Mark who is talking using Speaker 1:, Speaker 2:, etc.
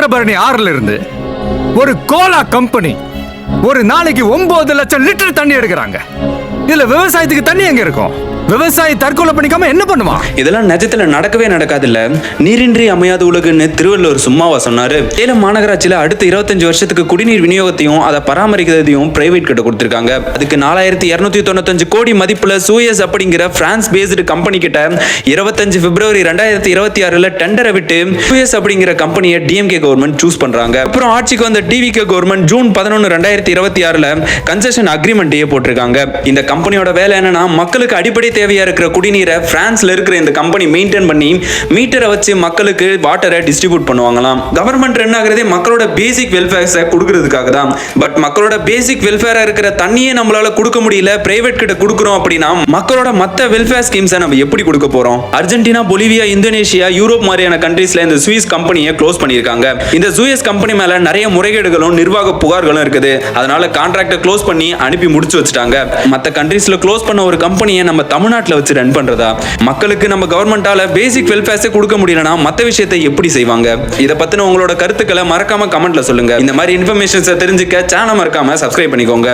Speaker 1: தாமிரபரணி ஆறுல இருந்து ஒரு கோலா கம்பெனி ஒரு நாளைக்கு 9 லட்சம் லிட்டர் தண்ணி எடுக்கிறாங்க. இதுல விவசாயத்துக்கு தண்ணி எங்க இருக்கும்? விவசாயி தற்கொலை பண்ணிக்காம என்ன பண்ணுவான்?
Speaker 2: இதெல்லாம் நிஜத்துல நடக்கவே நடக்காது இல்ல. நீரின்றி அமையாத உலகுன்னு திருவள்ளுவர் சும்மாவா சொன்னாரு? சேலம் மாநகராட்சியில அடுத்த 25 வருஷத்துக்கு குடிநீர் விநியோகத்தையும் அதை பராமரிக்கிறதையும் பிரைவேட் கிட்ட கொடுத்திருக்காங்க. அதுக்கு 4295 கோடி மதிப்புல சூயஸ் அப்படிங்கிற பிரான்ஸ் பேஸ்டு கம்பெனி கிட்ட 25 பிப்ரவரி 2026 டெண்டரை விட்டு சூயஸ் அப்படிங்கிற கம்பெனியை டிஎம்கே கவர்மெண்ட் சூஸ் பண்றாங்க. அப்புறம் ஆட்சிக்கு வந்த டிவிகே கவர்மெண்ட் ஜூன் 11 2026 கன்செஷன் அக்ரிமெண்ட்டையே போட்டிருக்காங்க. இந்த கம்பெனியோட வேலை என்னன்னா, மக்களுக்கு அடிப்படை தேவையா இருக்கிற குடிநீரை பிரான்ஸ்ல இருக்கிற இந்த கம்பெனி மெயின்டைன் பண்ணி மீட்டரை வச்சு மக்களுக்கு வாட்டரை டிஸ்ட்ரிபியூட் பண்ணுவாங்களாம். கவர்மெண்ட் ரன் ஆகிறதே மக்களோட பேசிக் வெல்ஃபேர்ஸை கொடுக்கிறதுக்காக தான். பட் மக்களோட பேசிக் வெல்ஃபேரா இருக்கிற தண்ணியே நம்மளால கொடுக்க முடியல, பிரைவேட் கிட்ட கொடுக்குறோம் அப்படின்னா மக்களோட மத்த வெல்ஃபேர் ஸ்கீம்ஸை நம்ம எப்படி கொடுக்க போறோம்? அர்ஜென்டினா, பொலிவியா, இந்தோனேஷியா, யூரோப் மாதிரியான கண்ட்ரீஸ்ல இந்த சுவிஸ் கம்பெனியை க்ளோஸ் பண்ணியிருக்காங்க. இந்த சுவிஸ் கம்பெனி மேல நிறைய முறைகேடுகளும் நிர்வாக புகார்களும் இருக்குது. அதனால கான்ட்ராக்டை க்ளோஸ் பண்ணி அனுப்பி முடிச்சு வச்சுட்டாங்க. மத்த கண்ட்ரீஸ்ல க்ளோஸ் பண்ண ஒரு கம்பெனியை நம்ம தமிழ்நாட்டில் வச்சு ரன் பண்றதா? மக்களுக்கு நம்ம கவர்மெண்டால பேசிக் வெல்ஃபேர்ஸை கொடுக்க முடியலனா மத்த விஷயத்தை எப்படி செய்வாங்க? இத பத்தின உங்களோட கருத்துக்களை மறக்காம கமெண்ட்ல சொல்லுங்க. இந்த மாதிரி இன்ஃபர்மேஷன்ஸை தெரிஞ்சுக்க சேனலை மறக்காம சப்ஸ்கிரைப் பண்ணிக்கோங்க.